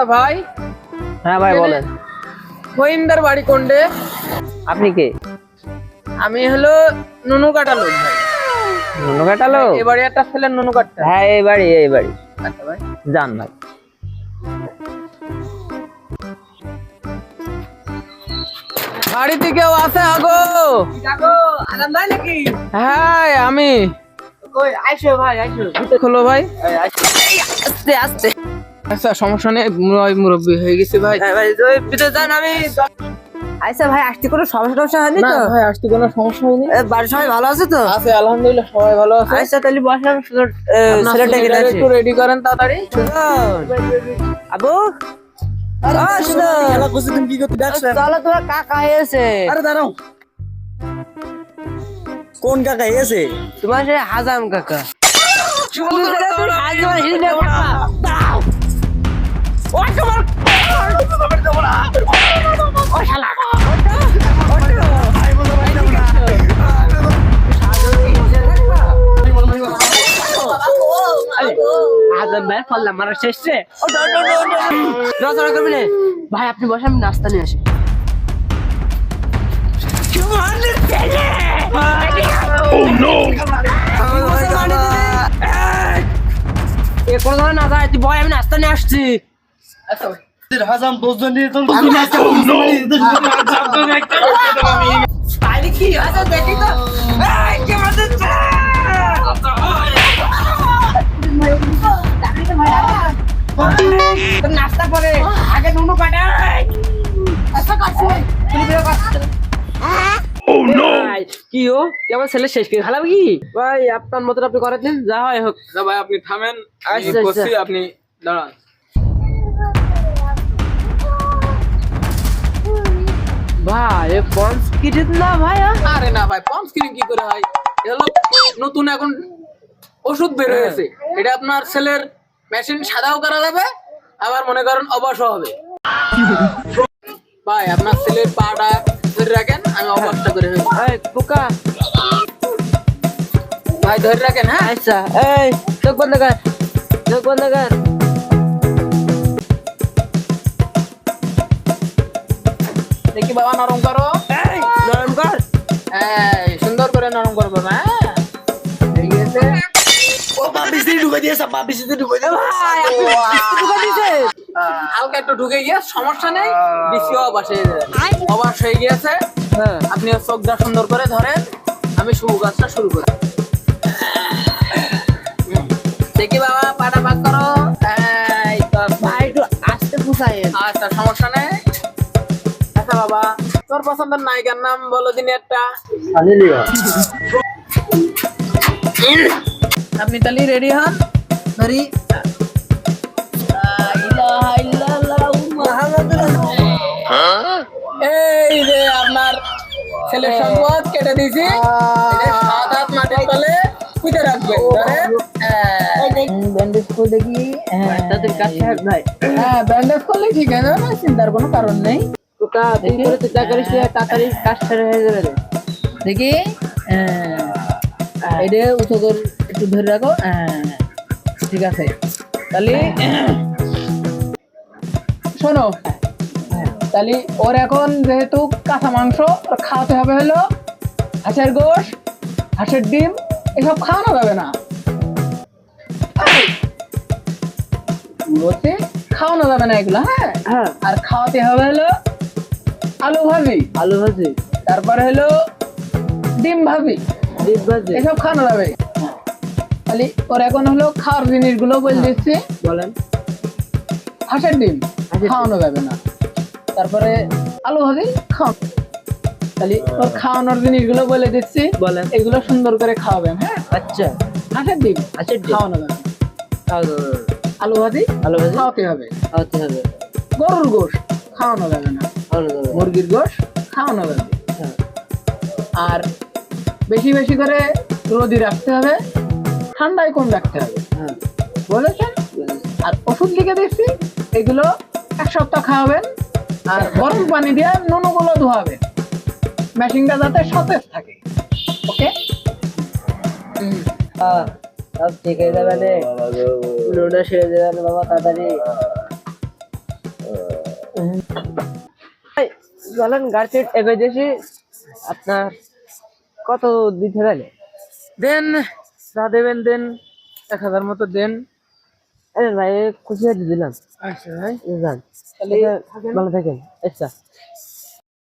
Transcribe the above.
আচ্ছা ভাই, হ্যাঁ ভাই বলেন। মহিন্দার বাড়ি কোনডে? আপনি কে? আমি হলো নুনু কাটা লোক ভাই। নুনু কাটালো? এবারে একটা ছেলে নুনু কাটতে। হ্যাঁ এই বাড়ি। আচ্ছা ভাই, যান ভাই। বাড়িতে কেউ আছে আগো? আরাম ভাই নাকি? হ্যাঁ আমি। কই আইসো ভাই আইসো। খোলো ভাই। আস্তে আস্তে। আচ্ছা সমস্যা নেই, মুরব্বী হয়ে গেছি ভাই। হ্যাঁ ভাই ওই ভিতরে যান আমি। আচ্ছা ভাই আসতে কোনো সমস্যা হয়নি না তো? ভাই, আসতে কোনো সমস্যা হয়নি। বাড়ির সবাই ভালো আছে তো? আছে আলহামদুলিল্লাহ, সবাই ভালো আছে। আচ্ছা তাহলে বসলাম আপনার ছেলেটাকে ছেলেটাকে একটু রেডি করেন তাড়াতাড়ি। আবু খেলা করছে, তুমি কি করতে ডাকছেন? চলো তোমার কাকা এসে। আরে দাঁড়াও, কোন কাকা এসে? তোমার সে হাজাম কাকা। ভাই আপনি বসে, আমি নাস্তা নিয়ে আসি। কোনো ধরনের না যায়, তুই বয়, আমি নাস্তা নিয়ে আসছি। হাজাম দোষজন নিয়ে তো তাইলে কি আছে দেখি তো। এই, কে মারতেছে? তোর নাস্তা পরে আগে নুনু কাটা। আচ্ছা কাটছি তুমি বেরো কাটছ। কি ও কেমন ছেলে শেষ করে খালাম কি ভাই? আপনার মতন আপনি করেন দিন, যা হয় হোক। আচ্ছা ভাই আপনি থামেন, আমি আচ্ছা, আচ্ছা। বসছি, আপনি দাঁড়ান। ভাই এ পঞ্চ কিটিত না ভাই? আরে না ভাই, পাম্প স্ক্রিন কি করে হয়? এটা হলো নতুন এখন ওষুধ বের হয়েছে। এটা আপনার ছেলের মেশিন সাদাও করা যাবে, আবার মনে করেন অবশও হবে। ভাই আপনার ছেলের পাটা ধরে রাখেন, আমি অবশটা করে ফেলবো। এই পোকা। ভাই ধরে রাখেন, হ্যাঁ। আচ্ছা এই চোখ বন্ধ কর, চোখ বন্ধ কর। দেখি বাবা, নরম করো। এই নরম কর। এই সুন্দর করে নরম করবো, হ্যাঁ। ঠিক আছে। ও বাবিসি ঢুকে দিয়েছে, বাবিসি ঢুকে দিয়েছে। ভাই আপনি পোকা দিছে। হালকা একটু ঢুকে গিয়ে সমস্যা নেই, বেশি অবাস হয়ে যাবে। অবাস হয়ে গিয়েছে, হ্যাঁ আপনি চোখটা সুন্দর করে ধরেন, আমি শুভ কাজটা শুরু করি। দেখি বাবা, পাটা পাক করো। এই তো। ভাই একটু আস্তে পুষায়েন। আচ্ছা সমস্যা নেই। আচ্ছা বাবা, তোর পছন্দের নায়িকার নাম বলো দিন একটা। আপনি তাহলে রেডি হন, ধরি। এই যে আপনার ছেলের সম্পদ কেটে দিয়েছি, এটা 7 মাটির তলে পুঁতে রাখবেন। ধরেন, ব্যান্ডেজ করে দেখি। তাদের কাছে ভাই হ্যাঁ, ব্যান্ডেজ করলে ঠিক আছে, না চিন্তার কোনো কারণ নেই। পোকা তুই করে চিন্তা করিস না, তাড়াতাড়ি কাজ সেরে হয়ে যাবে রে। দেখি, এটা উঁচু করে একটু ধরে রাখো। ঠিক আছে, তাহলে শোনো, তাহলে ওর এখন যেহেতু কাঁচা মাংস ওর খাওয়াতে হবে হলো হাঁসের গোশ, হাঁসের ডিম, এসব খাওয়ানো যাবে না। বলছি খাওয়ানো যাবে না এগুলো, হ্যাঁ। হ্যাঁ আর খাওয়াতে হবে হলো আলু ভাজি, আলু ভাজি, তারপরে হলো ডিম ভাজি, ডিম ভাজি। এসব খাওয়ানো যাবে। তাহলে ওর এখন হলো খাওয়ার জিনিসগুলো বলে দিচ্ছি। বলেন। হাঁসের ডিম ডিম। খাওয়ানো যাবে না, তারপরে আলু ভাজি খাওয়া। তাহলে ওর খাওয়ানোর জিনিসগুলো বলে দিচ্ছি, বলেন। এগুলো সুন্দর করে খাওয়াবেন, হ্যাঁ। আচ্ছা হাঁসের ডিম হাঁসের ডিম খাওয়ানো যাবে না, আলু ভাজি আলু ভাজি খাওয়াতে হবে। খাওয়াতে হবে। গরুর গোশ খাওয়ানো যাবে না, খাওয়ানো যাবে। মুরগির গোশ খাওয়ানো যাবে। হ্যাঁ। আর বেশি বেশি করে রোদি রাখতে হবে, ঠান্ডায় কম রাখতে হবে, হ্যাঁ বুঝেছেন? আর ওষুধ লিখে দিচ্ছি, এগুলো 1 সপ্তাহ খাওয়াবেন। আর গরম পানি দিয়ে নুনগুলো ধোয়াবেন, মেশিনটা যাতে সতেজ থাকে। ওকে, সব ঠিক হয়ে যাবে রে, লোডা সেরে যাবে বাবা তাড়াতাড়ি। চলেন গাড়ি এগিয়ে দিয়েছি আপনার কত দিতে পারে দেন যা দেবেন দেন 1000 মতো দেন। আরে ভাই খুশি হয়ে দিলাম আচ্ছা ভাই যান তাহলে ভালো থাকেন আচ্ছা